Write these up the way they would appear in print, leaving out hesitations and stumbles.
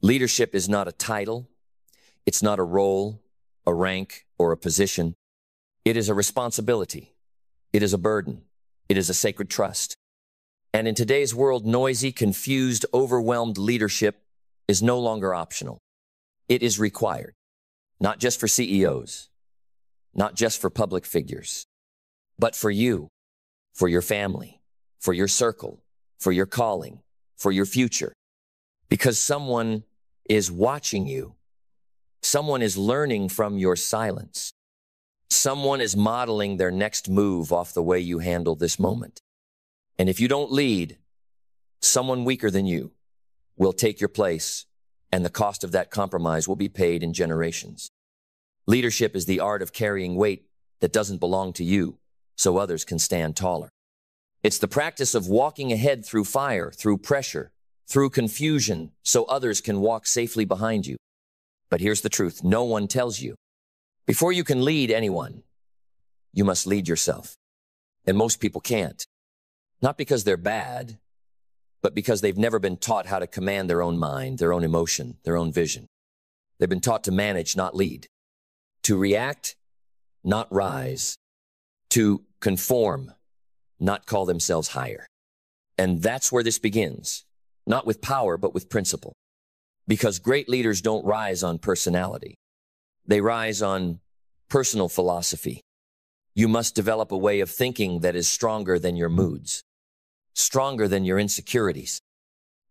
Leadership is not a title. It's not a role, a rank, or a position. It is a responsibility. It is a burden. It is a sacred trust. And in today's world, noisy, confused, overwhelmed leadership is no longer optional. It is required, not just for CEOs, not just for public figures, but for you, for your family, for your circle, for your calling, for your future. Because someone is watching you. Someone is learning from your silence. Someone is modeling their next move off the way you handle this moment. And if you don't lead, someone weaker than you will take your place, and the cost of that compromise will be paid in generations. Leadership is the art of carrying weight that doesn't belong to you, so others can stand taller. It's the practice of walking ahead through fire, through pressure, through confusion, so others can walk safely behind you. But here's the truth. No one tells you. Before you can lead anyone, you must lead yourself. And most people can't. Not because they're bad, but because they've never been taught how to command their own mind, their own emotion, their own vision. They've been taught to manage, not lead. To react, not rise. To conform, not call themselves higher. And that's where this begins. Not with power, but with principle. Because great leaders don't rise on personality. They rise on personal philosophy. You must develop a way of thinking that is stronger than your moods, stronger than your insecurities,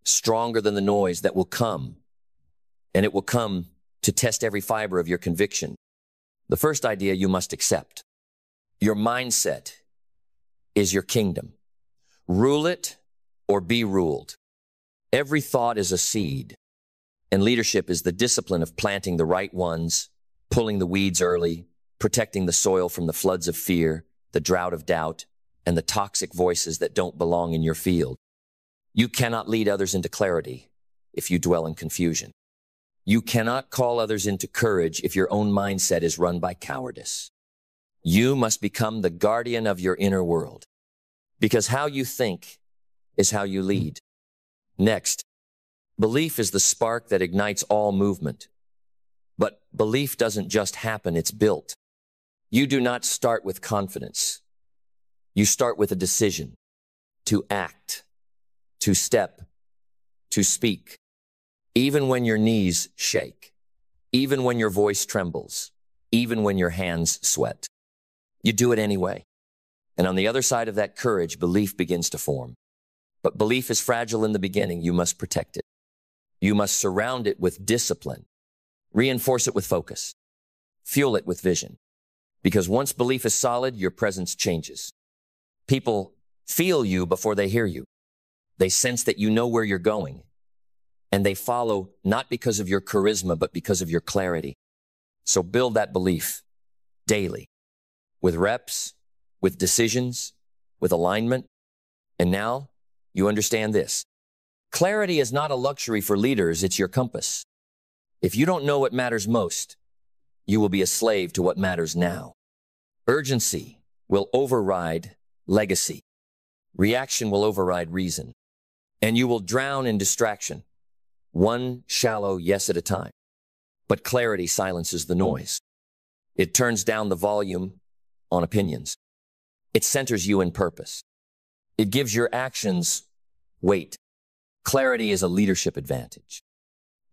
stronger than the noise that will come. And it will come to test every fiber of your conviction. The first idea you must accept. Your mindset is your kingdom. Rule it or be ruled. Every thought is a seed, and leadership is the discipline of planting the right ones, pulling the weeds early, protecting the soil from the floods of fear, the drought of doubt, and the toxic voices that don't belong in your field. You cannot lead others into clarity if you dwell in confusion. You cannot call others into courage if your own mindset is run by cowardice. You must become the guardian of your inner world, because how you think is how you lead. Next, belief is the spark that ignites all movement. But belief doesn't just happen, it's built. You do not start with confidence. You start with a decision to act, to step, to speak, even when your knees shake, even when your voice trembles, even when your hands sweat. You do it anyway. And on the other side of that courage, belief begins to form. But belief is fragile in the beginning. You must protect it. You must surround it with discipline. Reinforce it with focus. Fuel it with vision. Because once belief is solid, your presence changes. People feel you before they hear you. They sense that you know where you're going. And they follow not because of your charisma, but because of your clarity. So build that belief daily. With reps, with decisions, with alignment. And now you understand this. Clarity is not a luxury for leaders, it's your compass. If you don't know what matters most, you will be a slave to what matters now. Urgency will override legacy. Reaction will override reason. And you will drown in distraction, one shallow yes at a time. But clarity silences the noise. It turns down the volume on opinions. It centers you in purpose. It gives your actions weight. Clarity is a leadership advantage.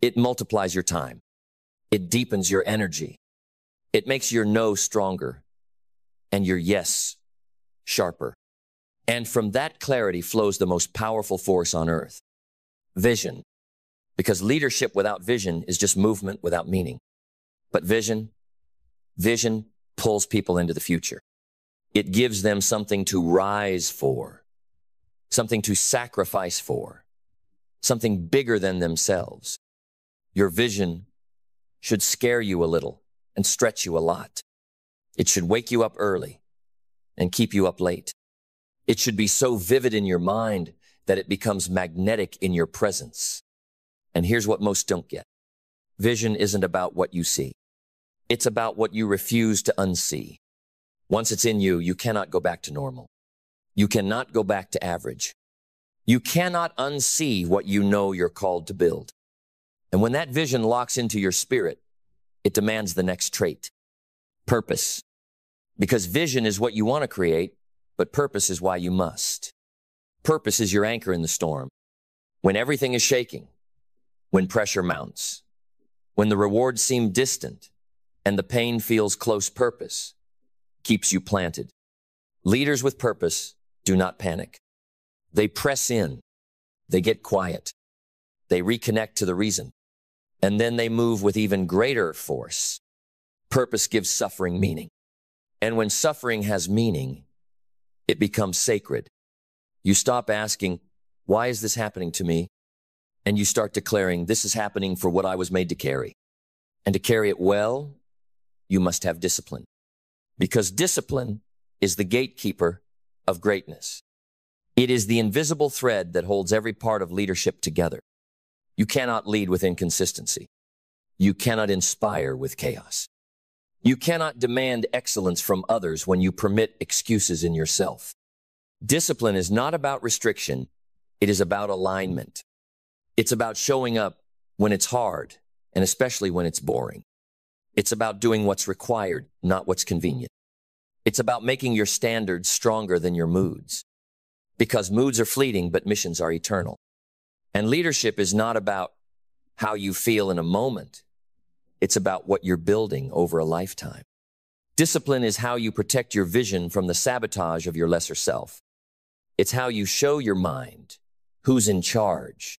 It multiplies your time. It deepens your energy. It makes your no stronger and your yes sharper. And from that clarity flows the most powerful force on earth, vision. Because leadership without vision is just movement without meaning. But vision pulls people into the future. It gives them something to rise for, something to sacrifice for, something bigger than themselves. Your vision should scare you a little and stretch you a lot. It should wake you up early and keep you up late. It should be so vivid in your mind that it becomes magnetic in your presence. And here's what most don't get. Vision isn't about what you see. It's about what you refuse to unsee. Once it's in you, you cannot go back to normal. You cannot go back to average. You cannot unsee what you know you're called to build. And when that vision locks into your spirit, it demands the next trait, purpose. Because vision is what you want to create, but purpose is why you must. Purpose is your anchor in the storm. When everything is shaking, when pressure mounts, when the rewards seem distant and the pain feels close, purpose keeps you planted. Leaders with purpose do not panic. They press in. They get quiet. They reconnect to the reason. And then they move with even greater force. Purpose gives suffering meaning. And when suffering has meaning, it becomes sacred. You stop asking, why is this happening to me? And you start declaring, this is happening for what I was made to carry. And to carry it well, you must have discipline. Because discipline is the gatekeeper of greatness. It is the invisible thread that holds every part of leadership together. You cannot lead with inconsistency. You cannot inspire with chaos. You cannot demand excellence from others when you permit excuses in yourself. Discipline is not about restriction. It is about alignment. It's about showing up when it's hard, and especially when it's boring. It's about doing what's required, not what's convenient. It's about making your standards stronger than your moods. Because moods are fleeting, but missions are eternal. And leadership is not about how you feel in a moment. It's about what you're building over a lifetime. Discipline is how you protect your vision from the sabotage of your lesser self. It's how you show your mind who's in charge.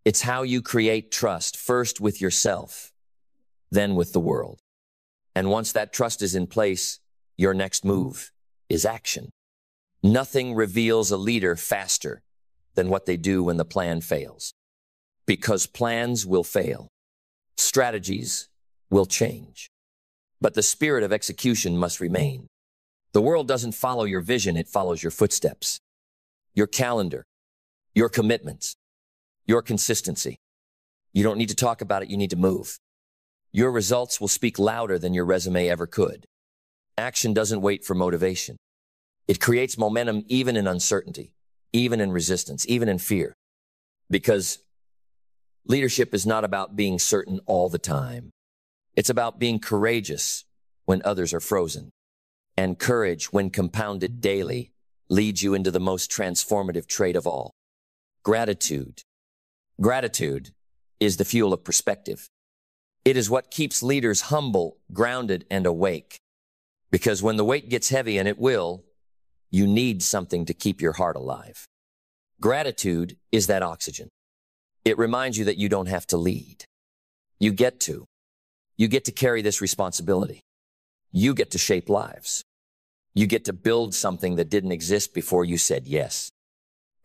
It's how you create trust, first with yourself, then with the world. And once that trust is in place, your next move is action. Nothing reveals a leader faster than what they do when the plan fails. Because plans will fail. Strategies will change. But the spirit of execution must remain. The world doesn't follow your vision, it follows your footsteps, your calendar, your commitments, your consistency. You don't need to talk about it, you need to move. Your results will speak louder than your resume ever could. Action doesn't wait for motivation. It creates momentum even in uncertainty, even in resistance, even in fear. Because leadership is not about being certain all the time. It's about being courageous when others are frozen. And courage, when compounded daily, leads you into the most transformative trait of all, gratitude. Gratitude is the fuel of perspective. It is what keeps leaders humble, grounded, and awake. Because when the weight gets heavy, and it will, you need something to keep your heart alive. Gratitude is that oxygen. It reminds you that you don't have to lead. You get to. You get to carry this responsibility. You get to shape lives. You get to build something that didn't exist before you said yes.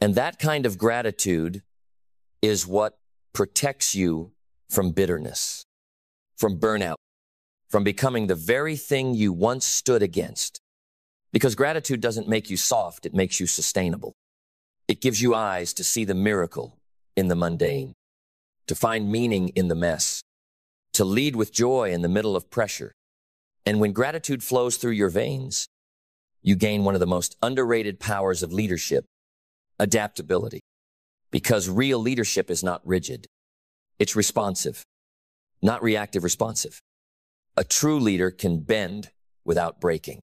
And that kind of gratitude is what protects you from bitterness, from burnout, from becoming the very thing you once stood against. Because gratitude doesn't make you soft, it makes you sustainable. It gives you eyes to see the miracle in the mundane, to find meaning in the mess, to lead with joy in the middle of pressure. And when gratitude flows through your veins, you gain one of the most underrated powers of leadership, adaptability. Because real leadership is not rigid. It's responsive, not reactive, responsive. A true leader can bend without breaking,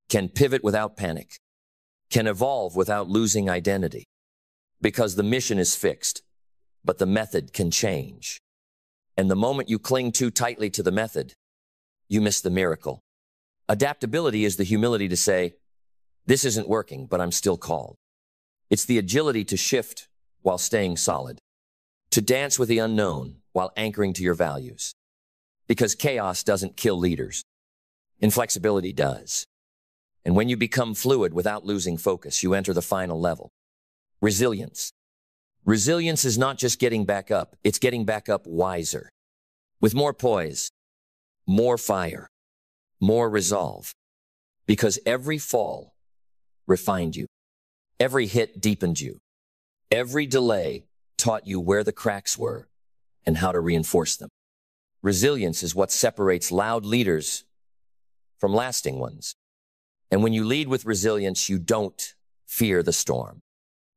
can pivot without panic, can evolve without losing identity. Because the mission is fixed, but the method can change. And the moment you cling too tightly to the method, you miss the miracle. Adaptability is the humility to say, this isn't working, but I'm still called. It's the agility to shift while staying solid, to dance with the unknown while anchoring to your values. Because chaos doesn't kill leaders. Inflexibility does. And when you become fluid without losing focus, you enter the final level. Resilience. Resilience is not just getting back up, it's getting back up wiser. With more poise, more fire, more resolve. Because every fall refined you. Every hit deepened you. Every delay taught you where the cracks were and how to reinforce them. Resilience is what separates loud leaders from lasting ones. And when you lead with resilience, you don't fear the storm.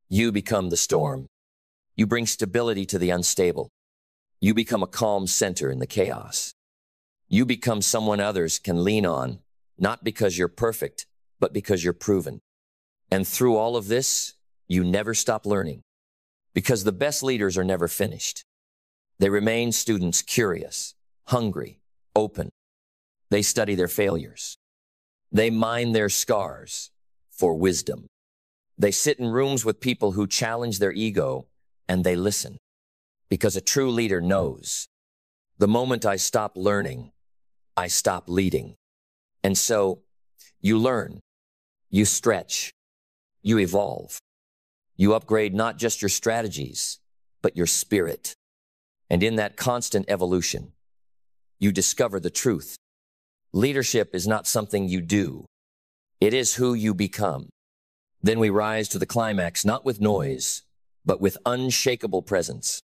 You become the storm. You bring stability to the unstable. You become a calm center in the chaos. You become someone others can lean on, not because you're perfect, but because you're proven. And through all of this, you never stop learning. Because the best leaders are never finished. They remain students curious, hungry, open. They study their failures. They mine their scars for wisdom. They sit in rooms with people who challenge their ego, and they listen. Because a true leader knows, the moment I stop learning, I stop leading. And so, you learn, you stretch, you evolve. You upgrade not just your strategies, but your spirit. And in that constant evolution, you discover the truth. Leadership is not something you do. It is who you become. Then we rise to the climax, not with noise, but with unshakable presence.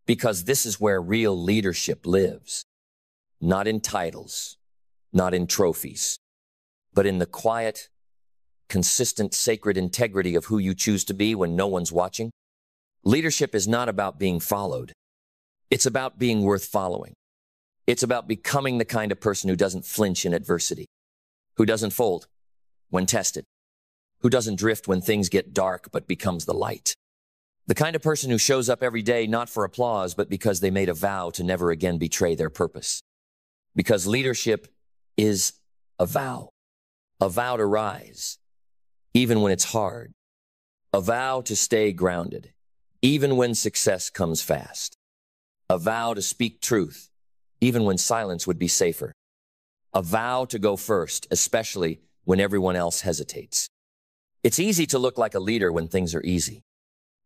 Because this is where real leadership lives. Not in titles, not in trophies, but in the quiet, consistent, sacred integrity of who you choose to be when no one's watching. Leadership is not about being followed. It's about being worth following. It's about becoming the kind of person who doesn't flinch in adversity, who doesn't fold when tested, who doesn't drift when things get dark but becomes the light. The kind of person who shows up every day not for applause but because they made a vow to never again betray their purpose. Because leadership is a vow to rise, even when it's hard, a vow to stay grounded, even when success comes fast, a vow to speak truth, even when silence would be safer, a vow to go first, especially when everyone else hesitates. It's easy to look like a leader when things are easy,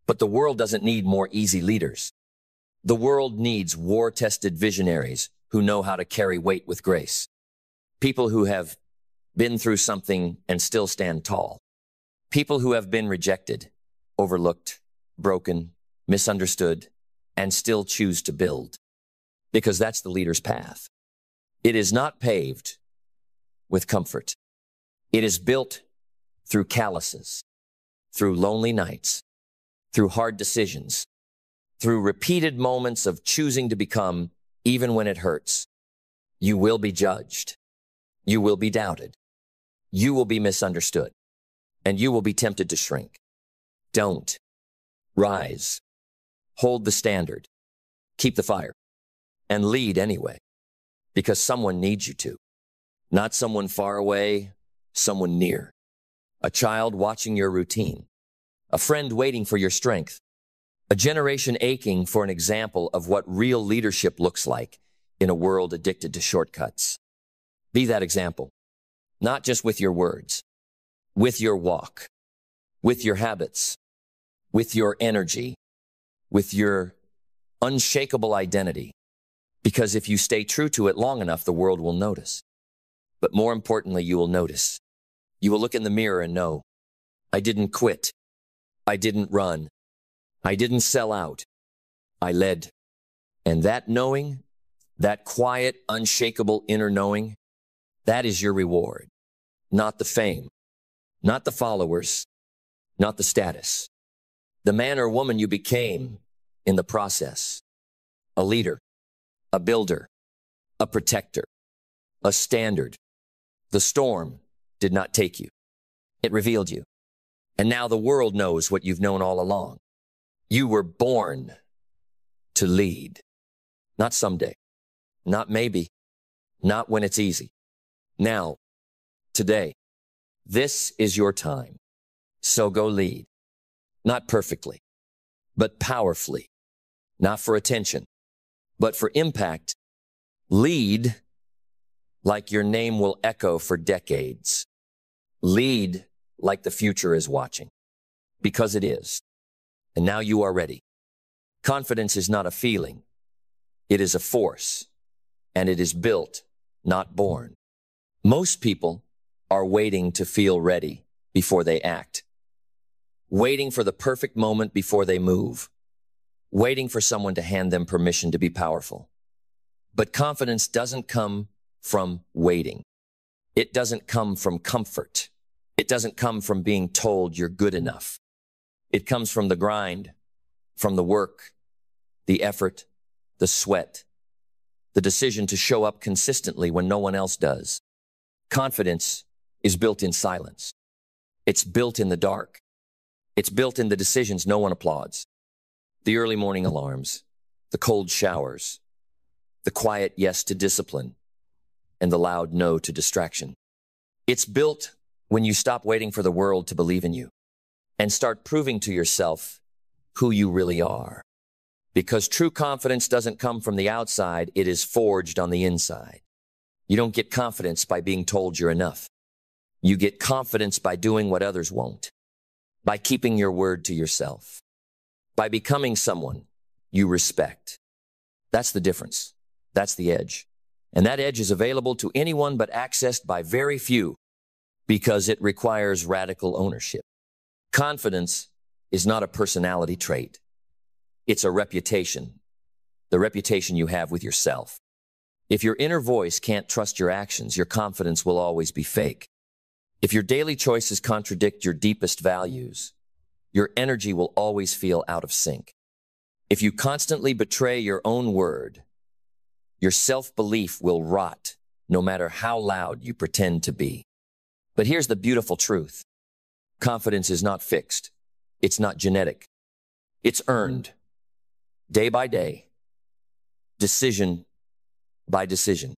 but the world doesn't need more easy leaders. The world needs war-tested visionaries who know how to carry weight with grace. People who have been through something and still stand tall. People who have been rejected, overlooked, broken, misunderstood, and still choose to build. Because that's the leader's path. It is not paved with comfort. It is built through calluses, through lonely nights, through hard decisions, through repeated moments of choosing to become even when it hurts. You will be judged. You will be doubted. You will be misunderstood. And you will be tempted to shrink. Don't. Rise. Hold the standard. Keep the fire. And lead anyway. Because someone needs you to. Not someone far away, someone near. A child watching your routine. A friend waiting for your strength. A generation aching for an example of what real leadership looks like in a world addicted to shortcuts. Be that example, not just with your words, with your walk, with your habits, with your energy, with your unshakable identity. Because if you stay true to it long enough, the world will notice. But more importantly, you will notice. You will look in the mirror and know, I didn't quit. I didn't run. I didn't sell out. I led. And that knowing, that quiet, unshakable inner knowing, that is your reward. Not the fame, not the followers, not the status. The man or woman you became in the process. A leader, a builder, a protector, a standard. The storm did not take you. It revealed you. And now the world knows what you've known all along. You were born to lead. Not someday. Not maybe. Not when it's easy. Now, today, this is your time. So go lead. Not perfectly, but powerfully. Not for attention, but for impact. Lead like your name will echo for decades. Lead like the future is watching. Because it is. And now you are ready. Confidence is not a feeling. It is a force. And it is built, not born. Most people are waiting to feel ready before they act. Waiting for the perfect moment before they move. Waiting for someone to hand them permission to be powerful. But confidence doesn't come from waiting. It doesn't come from comfort. It doesn't come from being told you're good enough. It comes from the grind, from the work, the effort, the sweat, the decision to show up consistently when no one else does. Confidence is built in silence. It's built in the dark. It's built in the decisions no one applauds. The early morning alarms, the cold showers, the quiet yes to discipline, and the loud no to distraction. It's built when you stop waiting for the world to believe in you and start proving to yourself who you really are. Because true confidence doesn't come from the outside, it is forged on the inside. You don't get confidence by being told you're enough. You get confidence by doing what others won't, by keeping your word to yourself, by becoming someone you respect. That's the difference. That's the edge. And that edge is available to anyone but accessed by very few because it requires radical ownership. Confidence is not a personality trait. It's a reputation, the reputation you have with yourself. If your inner voice can't trust your actions, your confidence will always be fake. If your daily choices contradict your deepest values, your energy will always feel out of sync. If you constantly betray your own word, your self-belief will rot no matter how loud you pretend to be. But here's the beautiful truth. Confidence is not fixed. It's not genetic. It's earned. Day by day, decision by decision.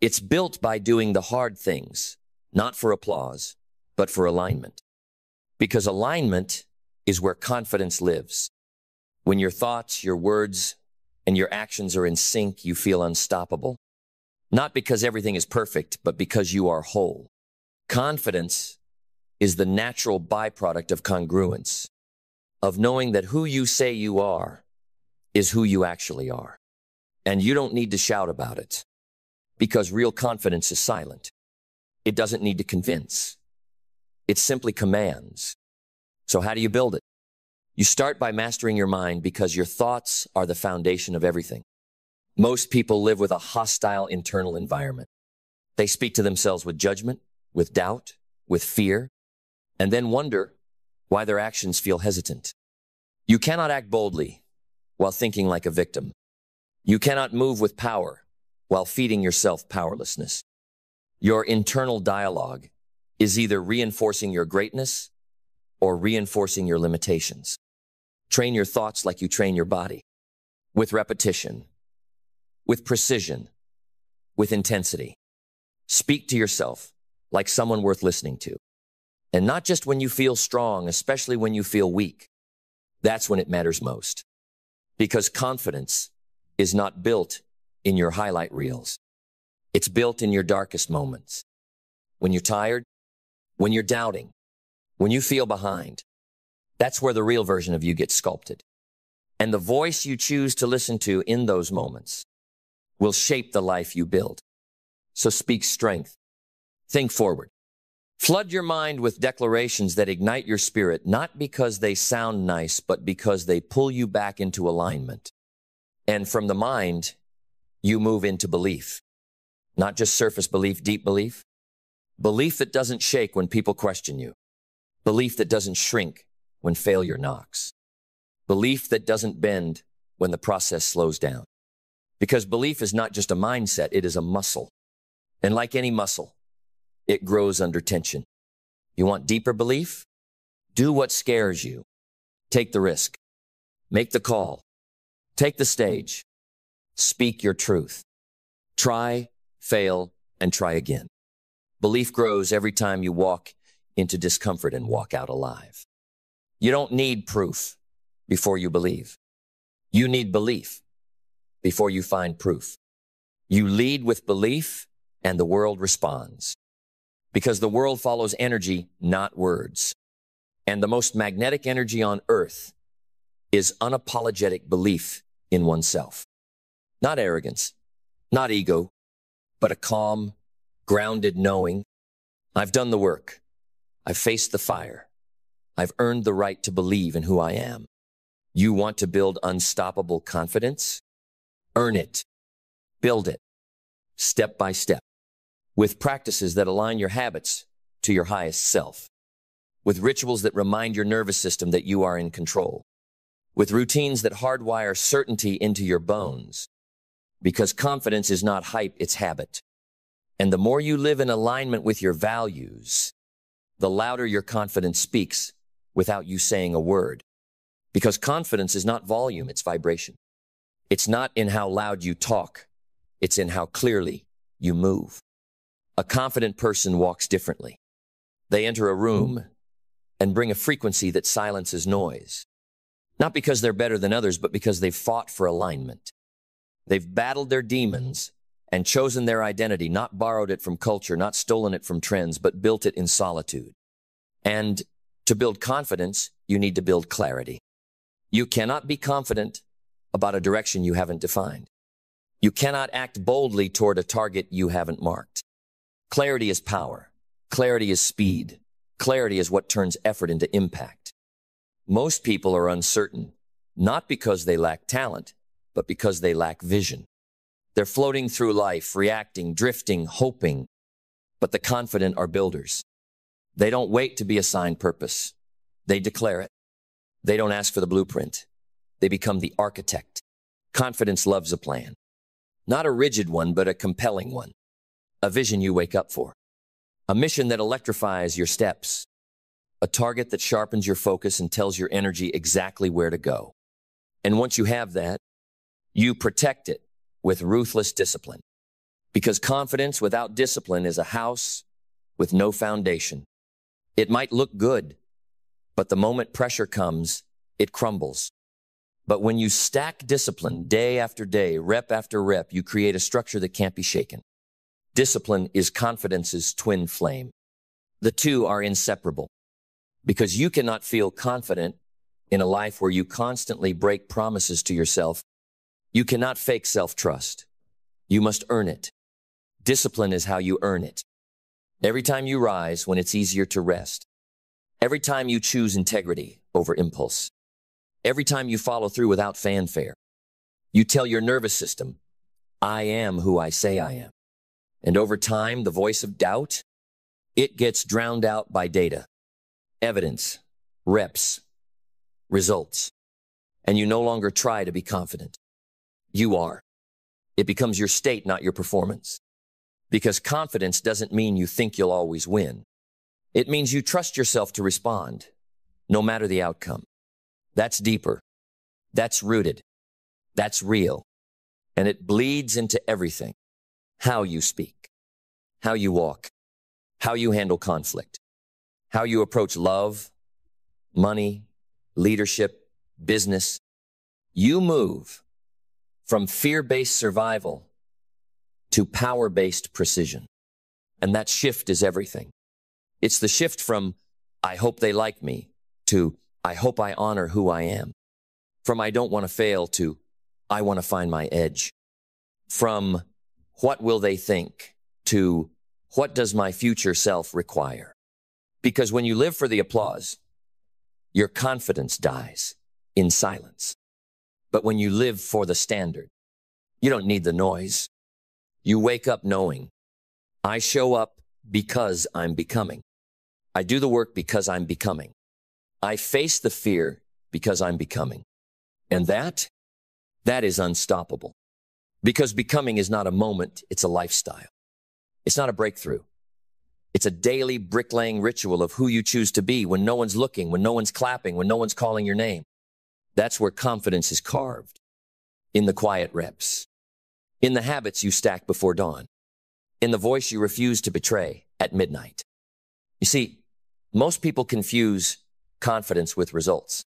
It's built by doing the hard things, not for applause, but for alignment. Because alignment is where confidence lives. When your thoughts, your words, and your actions are in sync, you feel unstoppable. Not because everything is perfect, but because you are whole. Confidence is the natural byproduct of congruence, of knowing that who you say you are is who you actually are. And you don't need to shout about it, because real confidence is silent. It doesn't need to convince. It simply commands. So how do you build it? You start by mastering your mind because your thoughts are the foundation of everything. Most people live with a hostile internal environment. They speak to themselves with judgment, with doubt, with fear, and then wonder why their actions feel hesitant. You cannot act boldly while thinking like a victim. You cannot move with power while feeding yourself powerlessness. Your internal dialogue is either reinforcing your greatness or reinforcing your limitations. Train your thoughts like you train your body, with repetition, with precision, with intensity. Speak to yourself like someone worth listening to. And not just when you feel strong, especially when you feel weak. That's when it matters most. Because confidence is not built in your highlight reels. It's built in your darkest moments. When you're tired, when you're doubting, when you feel behind. That's where the real version of you gets sculpted. And the voice you choose to listen to in those moments will shape the life you build. So speak strength. Think forward. Flood your mind with declarations that ignite your spirit, not because they sound nice, but because they pull you back into alignment. And from the mind, you move into belief. Not just surface belief, deep belief. Belief that doesn't shake when people question you. Belief that doesn't shrink when failure knocks. Belief that doesn't bend when the process slows down. Because belief is not just a mindset, it is a muscle. And like any muscle, it grows under tension. You want deeper belief? Do what scares you. Take the risk. Make the call. Take the stage. Speak your truth. Try, fail, and try again. Belief grows every time you walk into discomfort and walk out alive. You don't need proof before you believe. You need belief before you find proof. You lead with belief and the world responds. Because the world follows energy, not words. And the most magnetic energy on earth is unapologetic belief in oneself. Not arrogance, not ego, but a calm, grounded knowing. I've done the work. I've faced the fire. I've earned the right to believe in who I am. You want to build unstoppable confidence? Earn it. Build it. Step by step. With practices that align your habits to your highest self. With rituals that remind your nervous system that you are in control. with routines that hardwire certainty into your bones. Because confidence is not hype, it's habit. And the more you live in alignment with your values, the louder your confidence speaks without you saying a word. Because confidence is not volume, it's vibration. It's not in how loud you talk, it's in how clearly you move. A confident person walks differently. They enter a room and bring a frequency that silences noise. Not because they're better than others, but because they've fought for alignment. They've battled their demons and chosen their identity, not borrowed it from culture, not stolen it from trends, but built it in solitude. And to build confidence, you need to build clarity. You cannot be confident about a direction you haven't defined. You cannot act boldly toward a target you haven't marked. Clarity is power. Clarity is speed. Clarity is what turns effort into impact. Most people are uncertain, not because they lack talent, but because they lack vision. They're floating through life, reacting, drifting, hoping, but the confident are builders. They don't wait to be assigned purpose. They declare it. They don't ask for the blueprint. They become the architect. Confidence loves a plan. Not a rigid one, but a compelling one. A vision you wake up for. A mission that electrifies your steps. A target that sharpens your focus and tells your energy exactly where to go. And once you have that, you protect it with ruthless discipline. Because confidence without discipline is a house with no foundation. It might look good, but the moment pressure comes, it crumbles. But when you stack discipline day after day, rep after rep, you create a structure that can't be shaken. Discipline is confidence's twin flame. The two are inseparable. Because you cannot feel confident in a life where you constantly break promises to yourself. You cannot fake self-trust. You must earn it. Discipline is how you earn it. Every time you rise when it's easier to rest. Every time you choose integrity over impulse. Every time you follow through without fanfare. You tell your nervous system, I am who I say I am. And over time, the voice of doubt, it gets drowned out by data, evidence, reps, results. And you no longer try to be confident. You are. It becomes your state, not your performance. Because confidence doesn't mean you think you'll always win. It means you trust yourself to respond, no matter the outcome. That's deeper. That's rooted. That's real. And it bleeds into everything. How you speak, how you walk, how you handle conflict, how you approach love, money, leadership, business. You move from fear-based survival to power-based precision. And that shift is everything. It's the shift from, I hope they like me, to, I hope I honor who I am. From, I don't want to fail, to, I want to find my edge. From, what will they think, to, what does my future self require? Because when you live for the applause, your confidence dies in silence. But when you live for the standard, you don't need the noise. You wake up knowing, I show up because I'm becoming. I do the work because I'm becoming. I face the fear because I'm becoming. And that is unstoppable. Because becoming is not a moment, it's a lifestyle. It's not a breakthrough. It's a daily bricklaying ritual of who you choose to be when no one's looking, when no one's clapping, when no one's calling your name. That's where confidence is carved. In the quiet reps. In the habits you stack before dawn. In the voice you refuse to betray at midnight. You see, most people confuse confidence with results.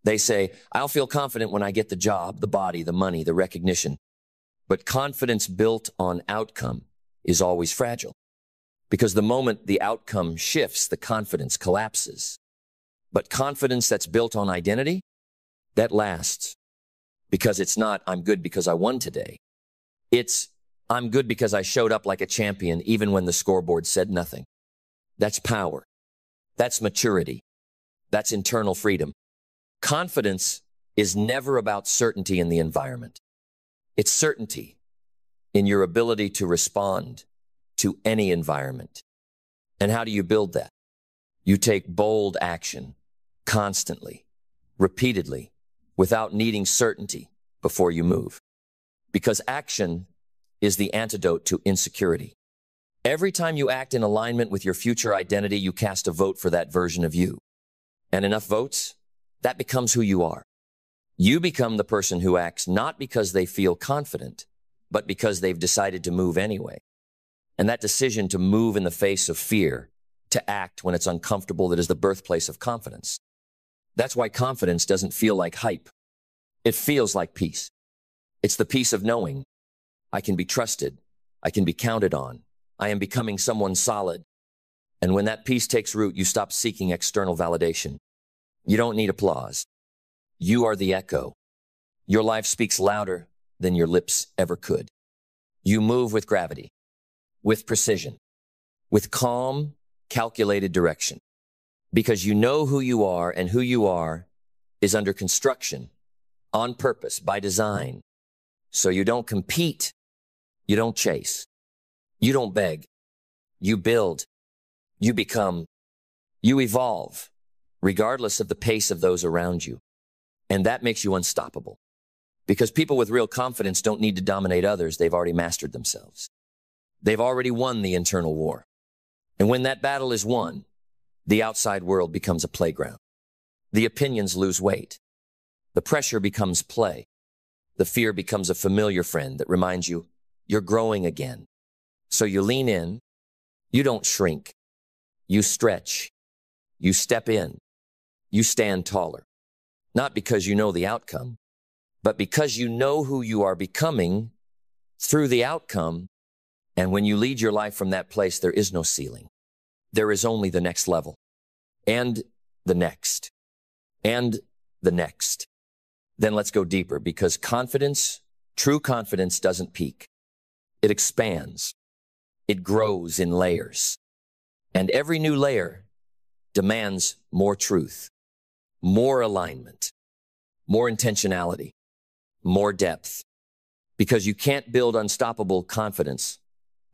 They say, I'll feel confident when I get the job, the body, the money, the recognition. But confidence built on outcome is always fragile. Because the moment the outcome shifts, the confidence collapses. But confidence that's built on identity, that lasts. Because it's not, I'm good because I won today. It's, I'm good because I showed up like a champion even when the scoreboard said nothing. That's power. That's maturity. That's internal freedom. Confidence is never about certainty in the environment. It's certainty in your ability to respond to any environment. And how do you build that? You take bold action, constantly, repeatedly, without needing certainty before you move. Because action is the antidote to insecurity. Every time you act in alignment with your future identity, you cast a vote for that version of you. And enough votes, that becomes who you are. You become the person who acts not because they feel confident, but because they've decided to move anyway. And that decision to move in the face of fear, to act when it's uncomfortable, that is the birthplace of confidence. That's why confidence doesn't feel like hype. It feels like peace. It's the peace of knowing I can be trusted. I can be counted on. I am becoming someone solid. And when that peace takes root, you stop seeking external validation. You don't need applause. You are the echo. Your life speaks louder than your lips ever could. You move with gravity, with precision, with calm, calculated direction. Because you know who you are, and who you are is under construction, on purpose, by design. So you don't compete, you don't chase, you don't beg, you build, you become, you evolve, regardless of the pace of those around you. And that makes you unstoppable. Because people with real confidence don't need to dominate others, they've already mastered themselves. They've already won the internal war. And when that battle is won, the outside world becomes a playground. The opinions lose weight. The pressure becomes play. The fear becomes a familiar friend that reminds you you're growing again. So you lean in. You don't shrink. You stretch. You step in. You stand taller. Not because you know the outcome, but because you know who you are becoming through the outcome. And when you lead your life from that place, there is no ceiling. There is only the next level, and the next, and the next. Then let's go deeper, because confidence, true confidence, doesn't peak. It expands. It grows in layers. And every new layer demands more truth, more alignment, more intentionality, more depth. Because you can't build unstoppable confidence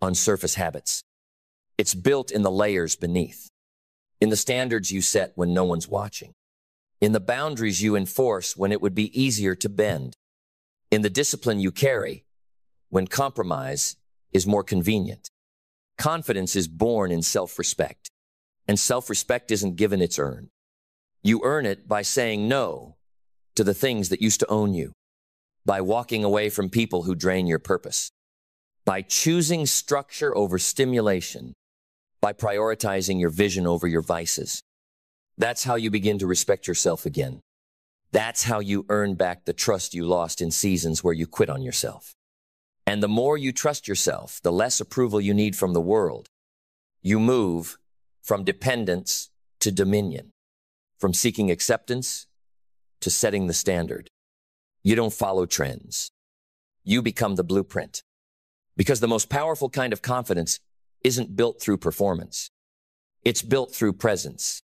on surface habits. It's built in the layers beneath, in the standards you set when no one's watching, in the boundaries you enforce when it would be easier to bend, in the discipline you carry when compromise is more convenient. Confidence is born in self-respect, and self-respect isn't given, it's earned. You earn it by saying no to the things that used to own you, by walking away from people who drain your purpose, by choosing structure over stimulation, by prioritizing your vision over your vices. That's how you begin to respect yourself again. That's how you earn back the trust you lost in seasons where you quit on yourself. And the more you trust yourself, the less approval you need from the world. You move from dependence to dominion, from seeking acceptance to setting the standard. You don't follow trends. You become the blueprint. Because the most powerful kind of confidence isn't built through performance. It's built through presence.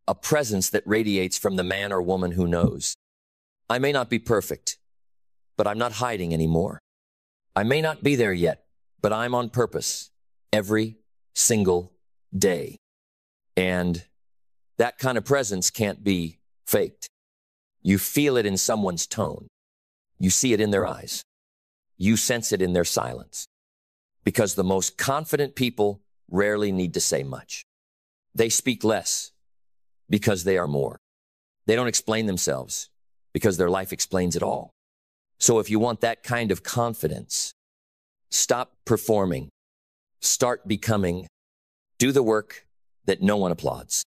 A presence that radiates from the man or woman who knows. I may not be perfect, but I'm not hiding anymore. I may not be there yet, but I'm on purpose every single day. And that kind of presence can't be faked. You feel it in someone's tone. You see it in their eyes. You sense it in their silence. Because the most confident people rarely need to say much. They speak less because they are more. They don't explain themselves because their life explains it all. So if you want that kind of confidence, stop performing, start becoming, do the work that no one applauds,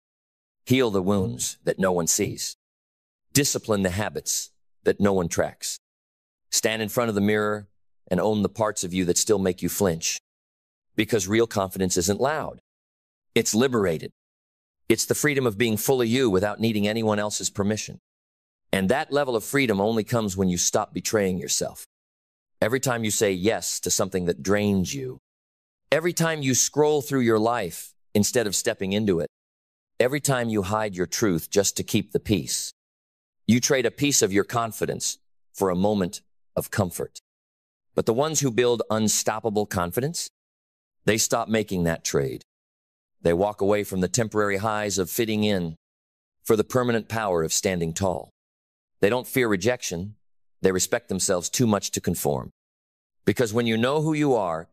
heal the wounds that no one sees, discipline the habits that no one tracks, stand in front of the mirror and own the parts of you that still make you flinch. Because real confidence isn't loud. It's liberated. It's the freedom of being fully you without needing anyone else's permission. And that level of freedom only comes when you stop betraying yourself. Every time you say yes to something that drains you, every time you scroll through your life instead of stepping into it, every time you hide your truth just to keep the peace, you trade a piece of your confidence for a moment of comfort. But the ones who build unstoppable confidence, they stop making that trade. They walk away from the temporary highs of fitting in for the permanent power of standing tall. They don't fear rejection. They respect themselves too much to conform. Because when you know who you are,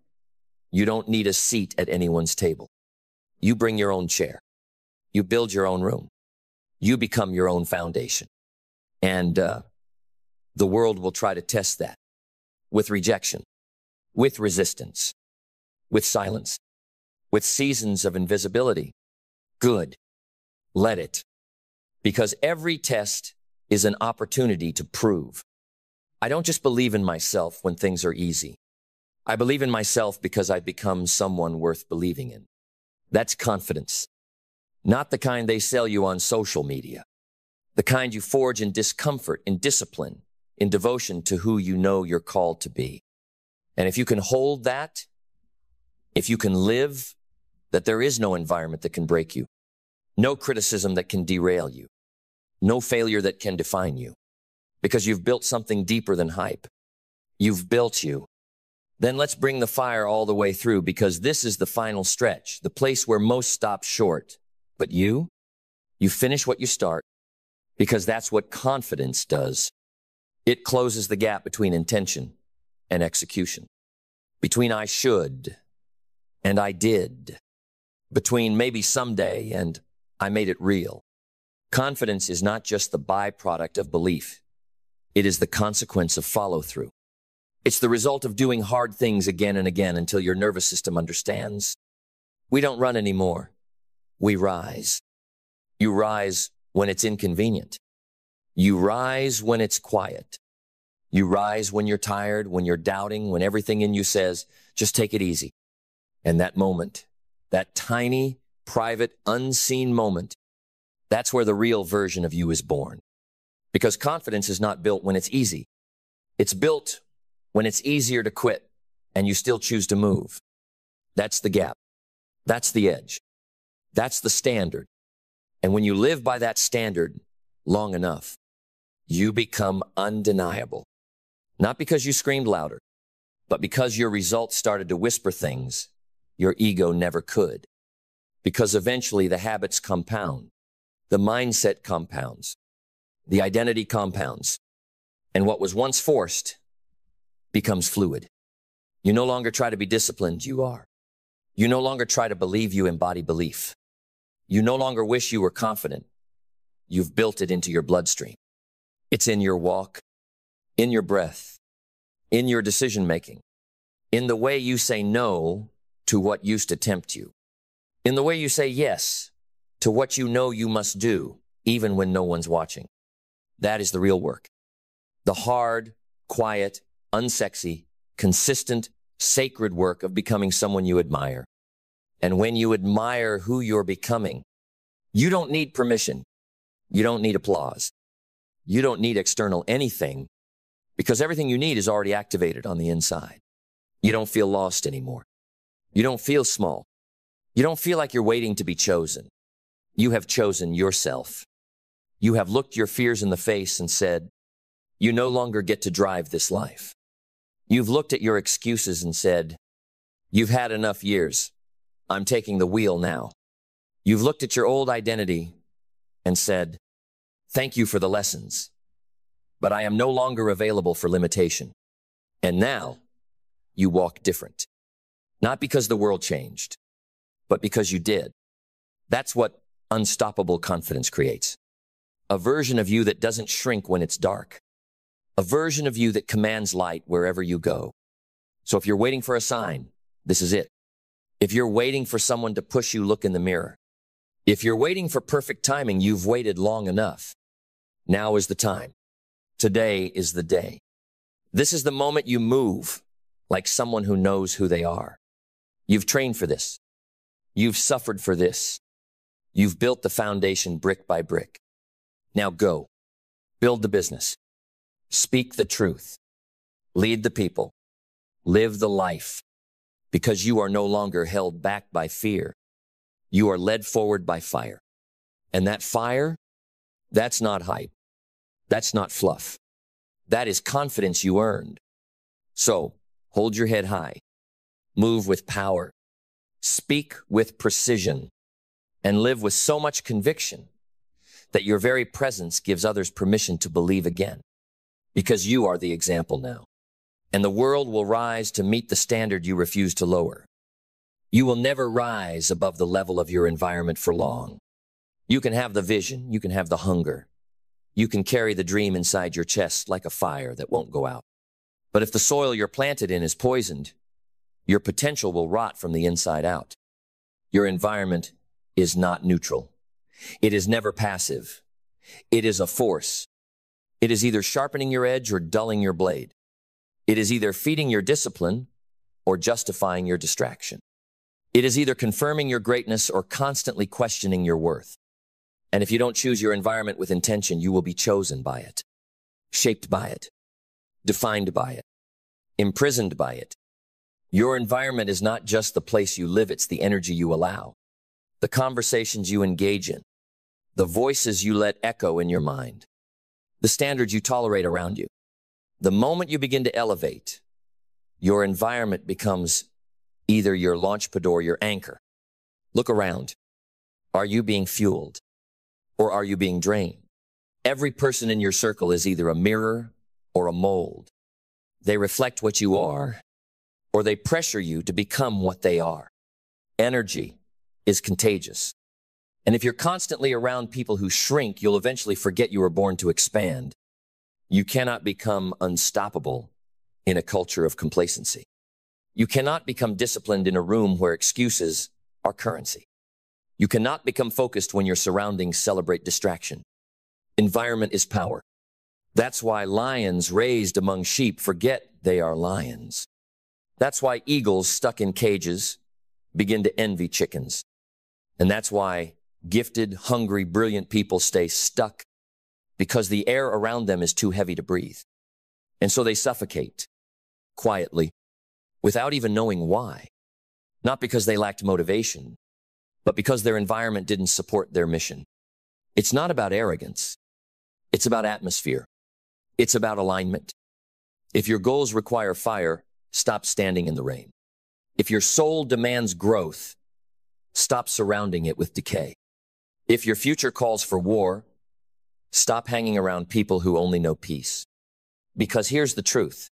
you don't need a seat at anyone's table. You bring your own chair. You build your own room. You become your own foundation. And the world will try to test that with rejection, with resistance, with silence, with seasons of invisibility. Good. Let it. Because every test is an opportunity to prove. I don't just believe in myself when things are easy. I believe in myself because I've become someone worth believing in. That's confidence. Not the kind they sell you on social media. The kind you forge in discomfort, in discipline, in devotion to who you know you're called to be. And if you can hold that, if you can live, that there is no environment that can break you, no criticism that can derail you, no failure that can define you, because you've built something deeper than hype. You've built you. Then let's bring the fire all the way through, because this is the final stretch, the place where most stop short. But you finish what you start, because that's what confidence does. It closes the gap between intention and execution, between I should and I did, between maybe someday and I made it real. Confidence is not just the byproduct of belief. It is the consequence of follow-through. It's the result of doing hard things again and again until your nervous system understands. We don't run anymore. We rise. You rise when it's inconvenient. You rise when it's quiet. You rise when you're tired, when you're doubting, when everything in you says, just take it easy. And that moment, that tiny, private, unseen moment, that's where the real version of you is born. Because confidence is not built when it's easy. It's built when it's easier to quit and you still choose to move. That's the gap. That's the edge. That's the standard. And when you live by that standard long enough, you become undeniable. Not because you screamed louder, but because your results started to whisper things your ego never could. Because eventually the habits compound, the mindset compounds, the identity compounds, and what was once forced becomes fluid. You no longer try to be disciplined, you are. You no longer try to believe, you embody belief. You no longer wish you were confident. You've built it into your bloodstream. It's in your walk, in your breath, in your decision-making, in the way you say no to what used to tempt you, in the way you say yes to what you know you must do, even when no one's watching. That is the real work. The hard, quiet, unsexy, consistent, sacred work of becoming someone you admire. And when you admire who you're becoming, you don't need permission. You don't need applause. You don't need external anything, because everything you need is already activated on the inside. You don't feel lost anymore. You don't feel small. You don't feel like you're waiting to be chosen. You have chosen yourself. You have looked your fears in the face and said, you no longer get to drive this life. You've looked at your excuses and said, you've had enough years. I'm taking the wheel now. You've looked at your old identity and said, thank you for the lessons, but I am no longer available for limitation. And now you walk different. Not because the world changed, but because you did. That's what unstoppable confidence creates. A version of you that doesn't shrink when it's dark. A version of you that commands light wherever you go. So if you're waiting for a sign, this is it. If you're waiting for someone to push you, look in the mirror. If you're waiting for perfect timing, you've waited long enough. Now is the time. Today is the day. This is the moment you move like someone who knows who they are. You've trained for this. You've suffered for this. You've built the foundation brick by brick. Now go. Build the business. Speak the truth. Lead the people. Live the life. Because you are no longer held back by fear. You are led forward by fire. And that fire, that's not hype. That's not fluff. That is confidence you earned. So, hold your head high. Move with power. Speak with precision. And live with so much conviction that your very presence gives others permission to believe again, because you are the example now. And the world will rise to meet the standard you refuse to lower. You will never rise above the level of your environment for long. You can have the vision, you can have the hunger. You can carry the dream inside your chest like a fire that won't go out. But if the soil you're planted in is poisoned, your potential will rot from the inside out. Your environment is not neutral. It is never passive. It is a force. It is either sharpening your edge or dulling your blade. It is either feeding your discipline or justifying your distraction. It is either confirming your greatness or constantly questioning your worth. And if you don't choose your environment with intention, you will be chosen by it, shaped by it, defined by it, imprisoned by it. Your environment is not just the place you live, it's the energy you allow, the conversations you engage in, the voices you let echo in your mind, the standards you tolerate around you. The moment you begin to elevate, your environment becomes either your launch pad or your anchor. Look around. Are you being fueled or are you being drained? Every person in your circle is either a mirror or a mold. They reflect what you are, or they pressure you to become what they are. Energy is contagious. And if you're constantly around people who shrink, you'll eventually forget you were born to expand. You cannot become unstoppable in a culture of complacency. You cannot become disciplined in a room where excuses are currency. You cannot become focused when your surroundings celebrate distraction. Environment is power. That's why lions raised among sheep forget they are lions. That's why eagles stuck in cages begin to envy chickens. And that's why gifted, hungry, brilliant people stay stuck, because the air around them is too heavy to breathe. And so they suffocate quietly without even knowing why. Not because they lacked motivation, but because their environment didn't support their mission. It's not about arrogance. It's about atmosphere. It's about alignment. If your goals require fire, stop standing in the rain. If your soul demands growth, stop surrounding it with decay. If your future calls for war, stop hanging around people who only know peace. Because here's the truth.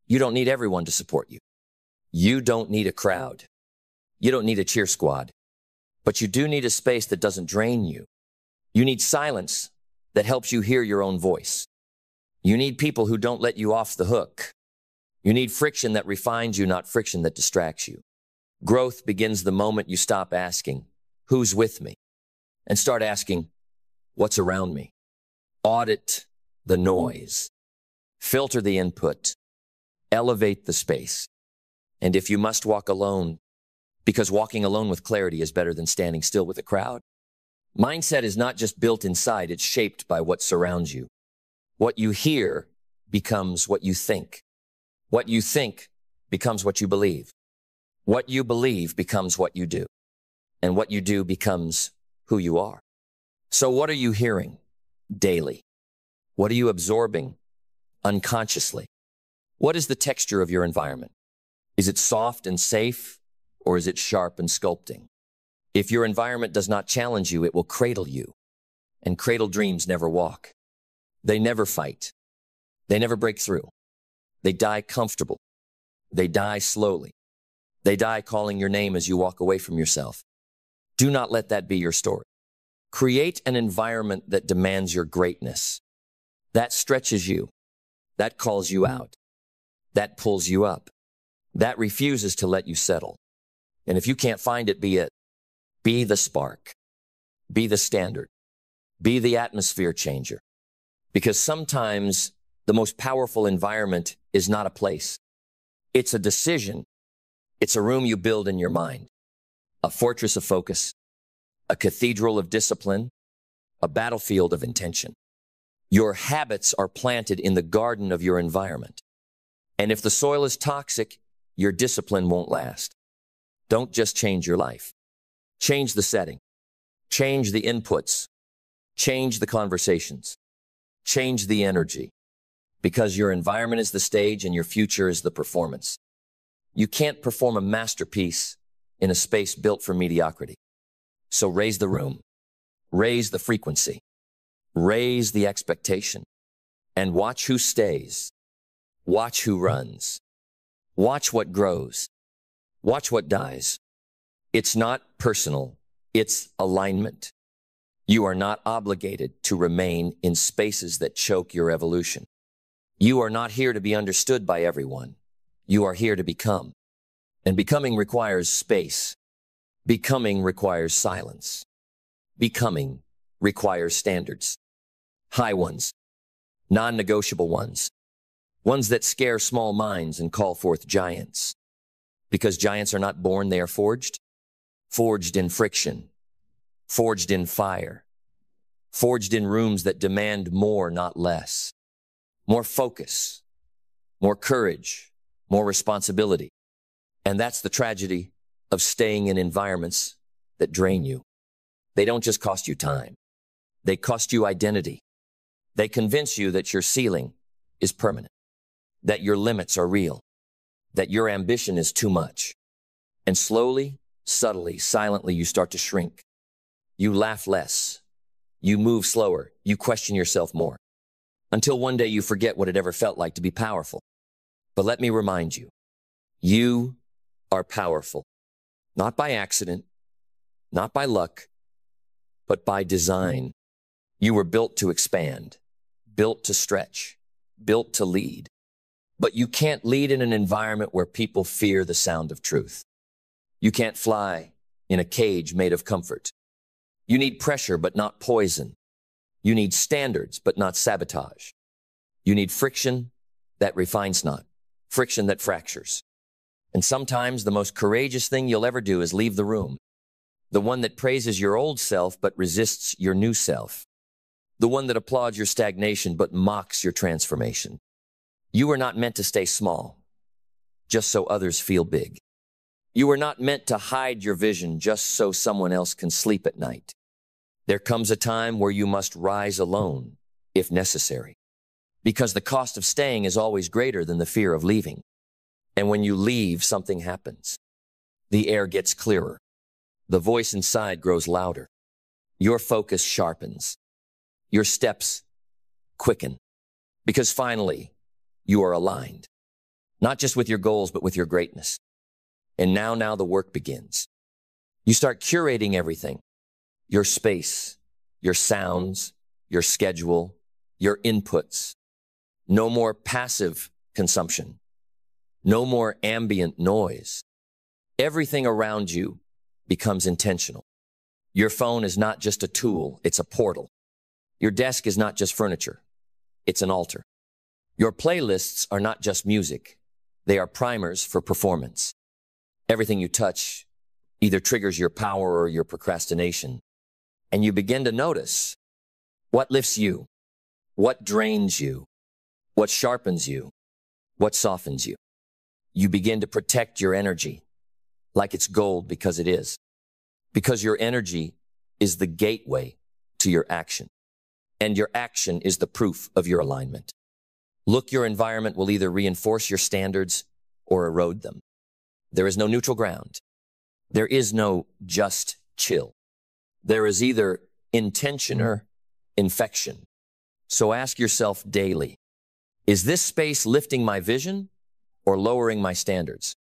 You don't need everyone to support you. You don't need a crowd. You don't need a cheer squad. But you do need a space that doesn't drain you. You need silence that helps you hear your own voice. You need people who don't let you off the hook. You need friction that refines you, not friction that distracts you. Growth begins the moment you stop asking, who's with me? And start asking, what's around me? Audit the noise. Filter the input. Elevate the space. And if you must walk alone, because walking alone with clarity is better than standing still with a crowd. Mindset is not just built inside, it's shaped by what surrounds you. What you hear becomes what you think. What you think becomes what you believe. What you believe becomes what you do. And what you do becomes who you are. So what are you hearing daily? What are you absorbing unconsciously? What is the texture of your environment? Is it soft and safe, or is it sharp and sculpting? If your environment does not challenge you, it will cradle you. And cradle dreams never walk. They never fight. They never break through. They die comfortable. They die slowly. They die calling your name as you walk away from yourself. Do not let that be your story. Create an environment that demands your greatness. That stretches you. That calls you out. That pulls you up. That refuses to let you settle. And if you can't find it, be it. Be the spark. Be the standard. Be the atmosphere changer. Because sometimes the most powerful environment is not a place. It's a decision. It's a room you build in your mind. A fortress of focus. A cathedral of discipline. A battlefield of intention. Your habits are planted in the garden of your environment. And if the soil is toxic, your discipline won't last. Don't just change your life. Change the setting. Change the inputs. Change the conversations. Change the energy. Because your environment is the stage and your future is the performance. You can't perform a masterpiece in a space built for mediocrity. So raise the room. Raise the frequency. Raise the expectation and watch who stays. Watch who runs. Watch what grows. Watch what dies. It's not personal. It's alignment. You are not obligated to remain in spaces that choke your evolution. You are not here to be understood by everyone. You are here to become. And becoming requires space. Becoming requires silence. Becoming requires standards. High ones. Non-negotiable ones. Ones that scare small minds and call forth giants. Because giants are not born, they are forged. Forged in friction. Forged in fire. Forged in rooms that demand more, not less. More focus. More courage. More responsibility. And that's the tragedy of staying in environments that drain you. They don't just cost you time. They cost you identity. They convince you that your ceiling is permanent, that your limits are real, that your ambition is too much. And slowly, subtly, silently, you start to shrink. You laugh less. You move slower. You question yourself more. Until one day you forget what it ever felt like to be powerful. But let me remind you, you are powerful. Not by accident, not by luck, but by design. You were built to expand, built to stretch, built to lead. But you can't lead in an environment where people fear the sound of truth. You can't fly in a cage made of comfort. You need pressure, but not poison. You need standards, but not sabotage. You need friction that refines not, friction that fractures. And sometimes the most courageous thing you'll ever do is leave the room. The one that praises your old self but resists your new self. The one that applauds your stagnation but mocks your transformation. You were not meant to stay small, just so others feel big. You were not meant to hide your vision just so someone else can sleep at night. There comes a time where you must rise alone, if necessary, because the cost of staying is always greater than the fear of leaving. And when you leave, something happens. The air gets clearer. The voice inside grows louder. Your focus sharpens. Your steps quicken. Because finally, you are aligned. Not just with your goals, but with your greatness. And now the work begins. You start curating everything. Your space, your sounds, your schedule, your inputs. No more passive consumption. No more ambient noise. Everything around you becomes intentional. Your phone is not just a tool, it's a portal. Your desk is not just furniture, it's an altar. Your playlists are not just music, they are primers for performance. Everything you touch either triggers your power or your procrastination. And you begin to notice what lifts you, what drains you, what sharpens you, what softens you. You begin to protect your energy like it's gold because it is. Because your energy is the gateway to your action. And your action is the proof of your alignment. Look, your environment will either reinforce your standards or erode them. There is no neutral ground. There is no just chill. There is either intention or infection. So ask yourself daily, is this space lifting my vision or lowering my standards?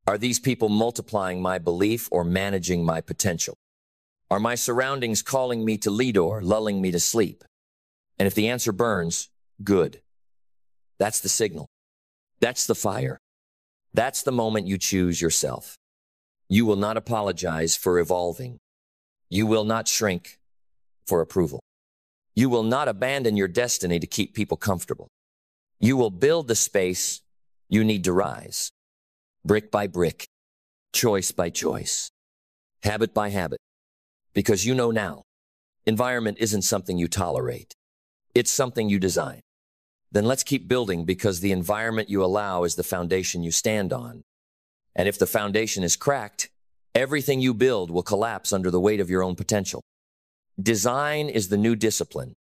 Are these people multiplying my belief or managing my potential? Are my surroundings calling me to lead or lulling me to sleep? And if the answer burns, good. That's the signal. That's the fire. That's the moment you choose yourself. You will not apologize for evolving. You will not shrink for approval. You will not abandon your destiny to keep people comfortable. You will build the space you need to rise, brick by brick, choice by choice, habit by habit. Because you know now, environment isn't something you tolerate. It's something you design. Then let's keep building, because the environment you allow is the foundation you stand on. And if the foundation is cracked, everything you build will collapse under the weight of your own potential. Design is the new discipline.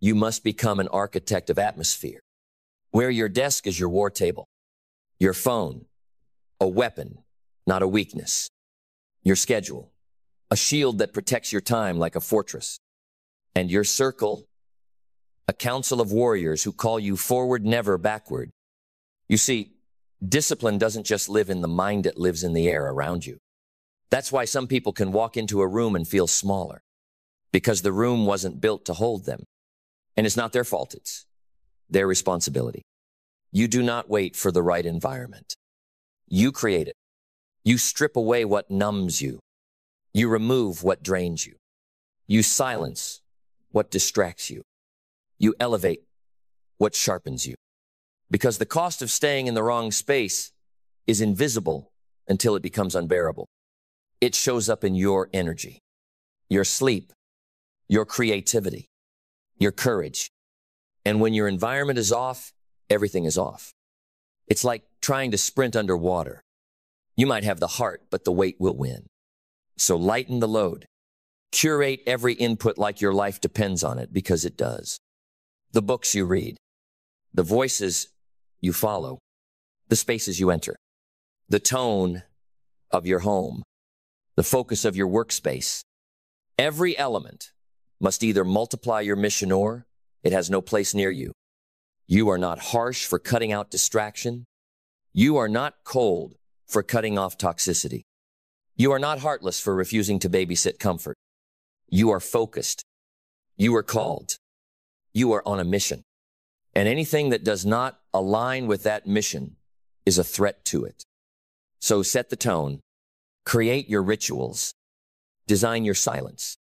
You must become an architect of atmosphere, where your desk is your war table, your phone, a weapon, not a weakness, your schedule, a shield that protects your time like a fortress, and your circle, a council of warriors who call you forward, never backward. You see, discipline doesn't just live in the mind, it lives in the air around you. That's why some people can walk into a room and feel smaller, because the room wasn't built to hold them. And it's not their fault, it's their responsibility. You do not wait for the right environment. You create it. You strip away what numbs you. You remove what drains you. You silence what distracts you. You elevate what sharpens you. Because the cost of staying in the wrong space is invisible until it becomes unbearable. It shows up in your energy, your sleep, your creativity, your courage. And when your environment is off, everything is off. It's like trying to sprint underwater. You might have the heart, but the weight will win. So lighten the load. Curate every input like your life depends on it, because it does. The books you read, the voices you follow, the spaces you enter, the tone of your home, the focus of your workspace. Every element must either multiply your mission or it has no place near you. You are not harsh for cutting out distraction. You are not cold for cutting off toxicity. You are not heartless for refusing to babysit comfort. You are focused. You are called. You are on a mission. And anything that does not align with that mission is a threat to it. So set the tone. Create your rituals. Design your silence.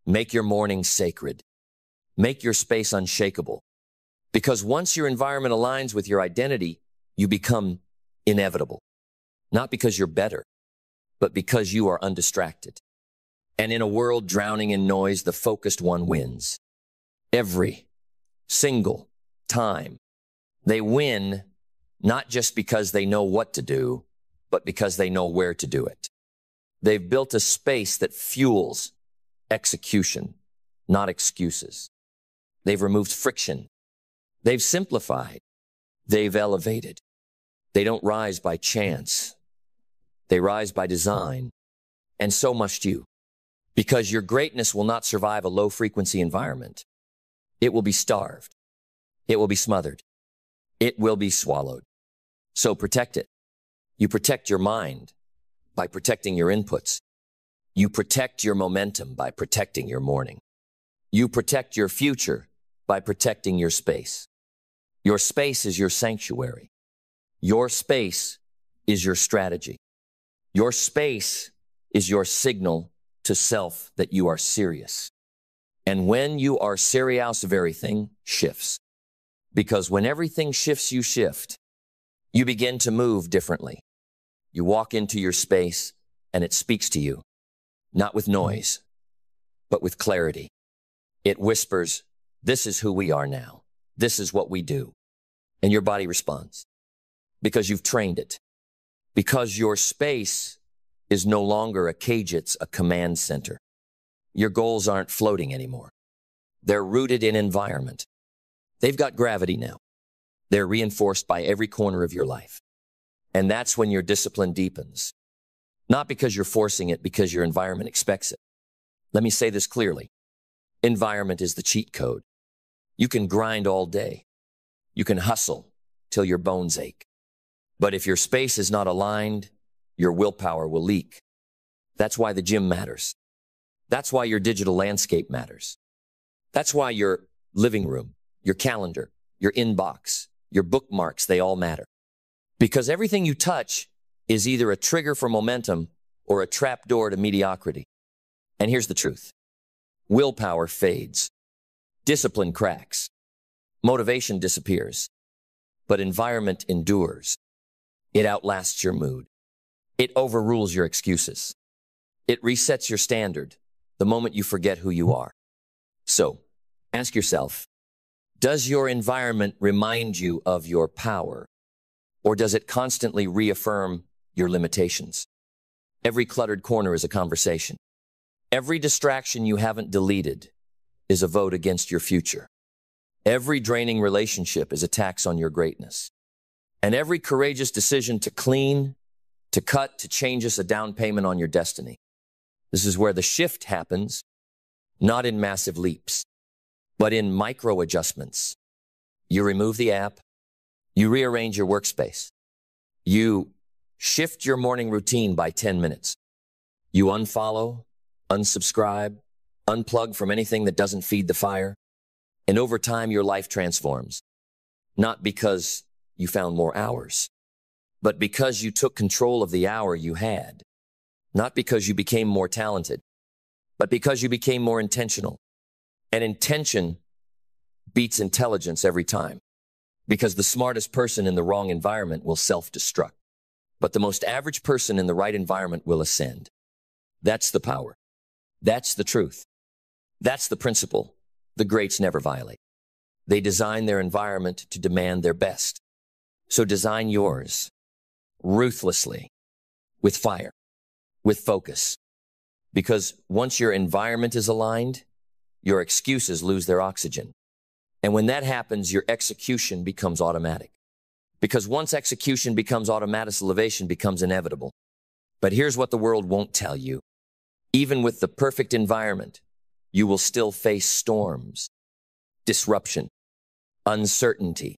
Make your morning sacred. Make your space unshakable. Because once your environment aligns with your identity, you become inevitable. Not because you're better, but because you are undistracted. And in a world drowning in noise, the focused one wins. Every single time. They win not just because they know what to do, but because they know where to do it. They've built a space that fuels execution, not excuses. They've removed friction. They've simplified. They've elevated. They don't rise by chance. They rise by design. And so must you. Because your greatness will not survive a low-frequency environment. It will be starved. It will be smothered. It will be swallowed. So protect it. You protect your mind by protecting your inputs. You protect your momentum by protecting your morning. You protect your future by protecting your space. Your space is your sanctuary. Your space is your strategy. Your space is your signal to self that you are serious. And when you are serious, everything shifts. Because when everything shifts, you shift. You begin to move differently. You walk into your space and it speaks to you, not with noise, but with clarity. It whispers, this is who we are now. This is what we do. And your body responds because you've trained it. Because your space is no longer a cage, it's a command center. Your goals aren't floating anymore. They're rooted in environment. They've got gravity now. They're reinforced by every corner of your life. And that's when your discipline deepens. Not because you're forcing it, because your environment expects it. Let me say this clearly. Environment is the cheat code. You can grind all day. You can hustle till your bones ache. But if your space is not aligned, your willpower will leak. That's why the gym matters. That's why your digital landscape matters. That's why your living room, your calendar, your inbox, your bookmarks, they all matter. Because everything you touch is either a trigger for momentum or a trapdoor to mediocrity. And here's the truth. Willpower fades. Discipline cracks. Motivation disappears. But environment endures. It outlasts your mood. It overrules your excuses. It resets your standard the moment you forget who you are. So, ask yourself, does your environment remind you of your power? Or does it constantly reaffirm your limitations? Every cluttered corner is a conversation. Every distraction you haven't deleted is a vote against your future. Every draining relationship is a tax on your greatness. And every courageous decision to clean, to cut, to change is a down payment on your destiny. This is where the shift happens, not in massive leaps, but in micro adjustments. You remove the app, you rearrange your workspace, you shift your morning routine by 10 minutes. You unfollow, unsubscribe, unplug from anything that doesn't feed the fire, and over time your life transforms. Not because you found more hours, but because you took control of the hour you had. Not because you became more talented, but because you became more intentional. And intention beats intelligence every time, because the smartest person in the wrong environment will self-destruct, but the most average person in the right environment will ascend. That's the power. That's the truth. That's the principle the greats never violate. They design their environment to demand their best. So design yours ruthlessly, with fire, with focus. Because once your environment is aligned, your excuses lose their oxygen. And when that happens, your execution becomes automatic. Because once execution becomes automatic, elevation becomes inevitable. But here's what the world won't tell you. Even with the perfect environment, you will still face storms, disruption, uncertainty,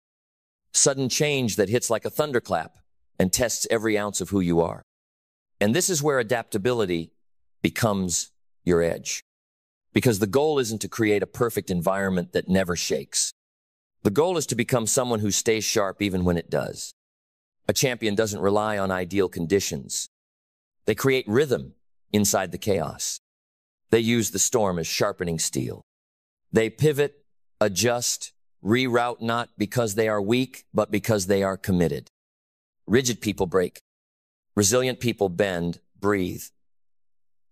sudden change that hits like a thunderclap and tests every ounce of who you are. And this is where adaptability becomes your edge. Because the goal isn't to create a perfect environment that never shakes. The goal is to become someone who stays sharp even when it does. A champion doesn't rely on ideal conditions. They create rhythm inside the chaos. They use the storm as sharpening steel. They pivot, adjust, reroute not because they are weak, but because they are committed. Rigid people break. Resilient people bend, breathe,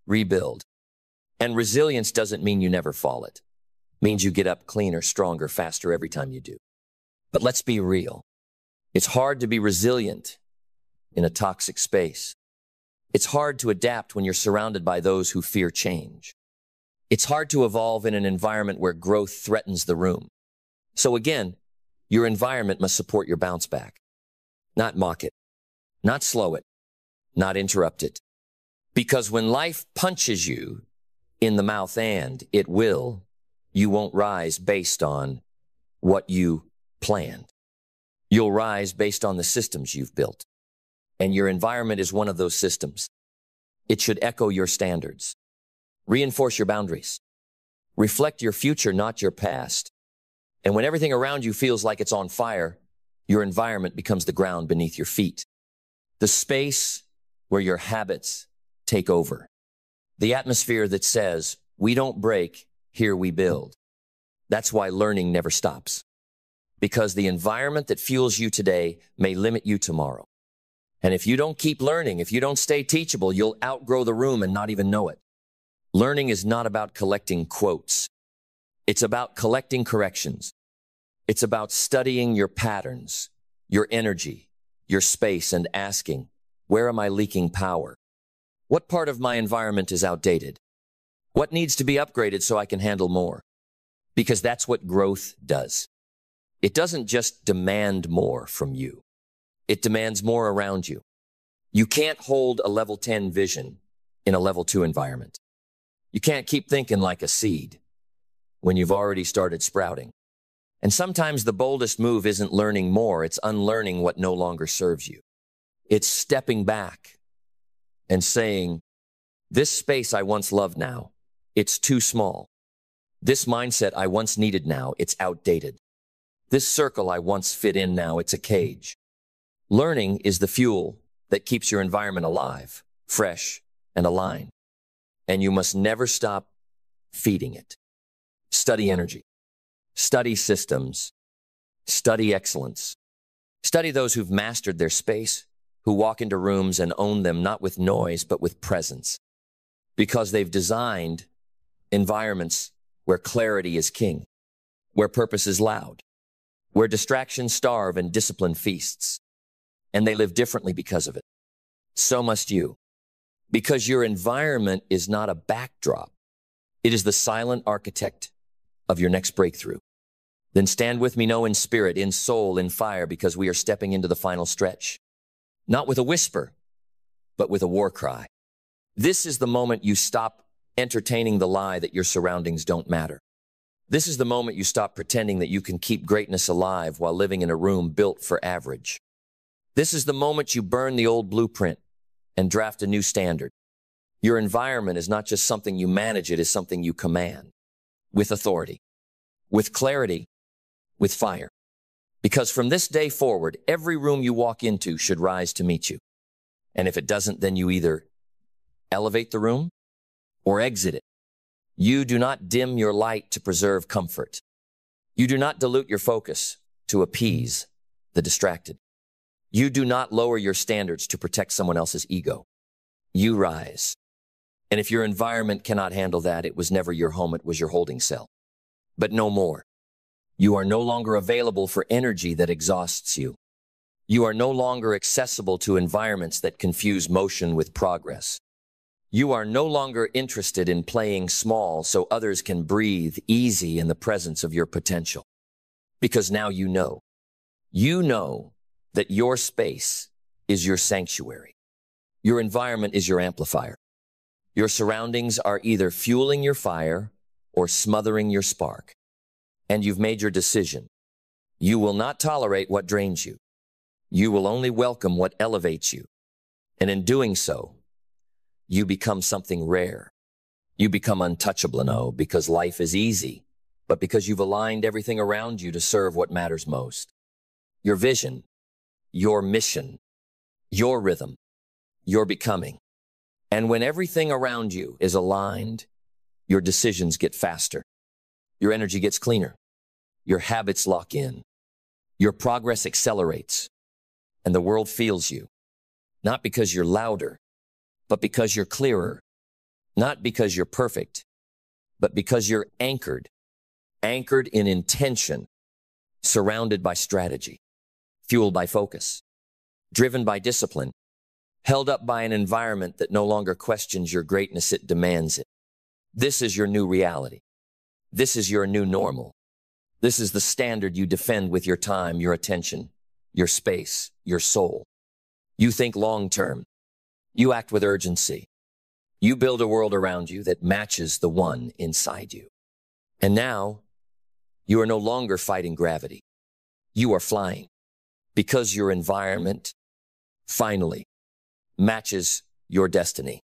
rebuild. And resilience doesn't mean you never fall. It means you get up cleaner, stronger, faster every time you do. But let's be real. It's hard to be resilient in a toxic space. It's hard to adapt when you're surrounded by those who fear change. It's hard to evolve in an environment where growth threatens the room. So again, your environment must support your bounce back. Not mock it, not slow it, not interrupt it. Because when life punches you in the mouth, and it will, you won't rise based on what you planned. You'll rise based on the systems you've built. And your environment is one of those systems. It should echo your standards. Reinforce your boundaries. Reflect your future, not your past. And when everything around you feels like it's on fire, your environment becomes the ground beneath your feet. The space where your habits take over. The atmosphere that says, we don't break, here we build. That's why learning never stops. Because the environment that fuels you today may limit you tomorrow. And if you don't keep learning, if you don't stay teachable, you'll outgrow the room and not even know it. Learning is not about collecting quotes. It's about collecting corrections. It's about studying your patterns, your energy, your space, and asking, where am I leaking power? What part of my environment is outdated? What needs to be upgraded so I can handle more? Because that's what growth does. It doesn't just demand more from you. It demands more around you. You can't hold a level 10 vision in a level 2 environment. You can't keep thinking like a seed when you've already started sprouting. And sometimes the boldest move isn't learning more, it's unlearning what no longer serves you. It's stepping back and saying, this space I once loved now, it's too small. This mindset I once needed now, it's outdated. This circle I once fit in now, it's a cage. Learning is the fuel that keeps your environment alive, fresh, and aligned. And you must never stop feeding it. Study energy. Study systems. Study excellence. Study those who've mastered their space, who walk into rooms and own them not with noise, but with presence. Because they've designed environments where clarity is king, where purpose is loud, where distractions starve and discipline feasts. And they live differently because of it. So must you. Because your environment is not a backdrop. It is the silent architect of your next breakthrough. Then stand with me, know in spirit, in soul, in fire, because we are stepping into the final stretch. Not with a whisper, but with a war cry. This is the moment you stop entertaining the lie that your surroundings don't matter. This is the moment you stop pretending that you can keep greatness alive while living in a room built for average. This is the moment you burn the old blueprint and draft a new standard. Your environment is not just something you manage, it is something you command. With authority, with clarity, with fire. Because from this day forward, every room you walk into should rise to meet you. And if it doesn't, then you either elevate the room or exit it. You do not dim your light to preserve comfort. You do not dilute your focus to appease the distracted. You do not lower your standards to protect someone else's ego. You rise. And if your environment cannot handle that, it was never your home, it was your holding cell. But no more. You are no longer available for energy that exhausts you. You are no longer accessible to environments that confuse motion with progress. You are no longer interested in playing small so others can breathe easy in the presence of your potential. Because now you know. You know that your space is your sanctuary. Your environment is your amplifier. Your surroundings are either fueling your fire or smothering your spark. And you've made your decision. You will not tolerate what drains you. You will only welcome what elevates you. And in doing so, you become something rare. You become untouchable, no, because life is easy, but because you've aligned everything around you to serve what matters most. Your vision, your mission, your rhythm, your becoming. And when everything around you is aligned, your decisions get faster. Your energy gets cleaner. Your habits lock in. Your progress accelerates. And the world feels you. Not because you're louder, but because you're clearer. Not because you're perfect, but because you're anchored. Anchored in intention. Surrounded by strategy. Fueled by focus. Driven by discipline. Held up by an environment that no longer questions your greatness, it demands it. This is your new reality. This is your new normal. This is the standard you defend with your time, your attention, your space, your soul. You think long-term. You act with urgency. You build a world around you that matches the one inside you. And now, you are no longer fighting gravity. You are flying because your environment finally matches your destiny.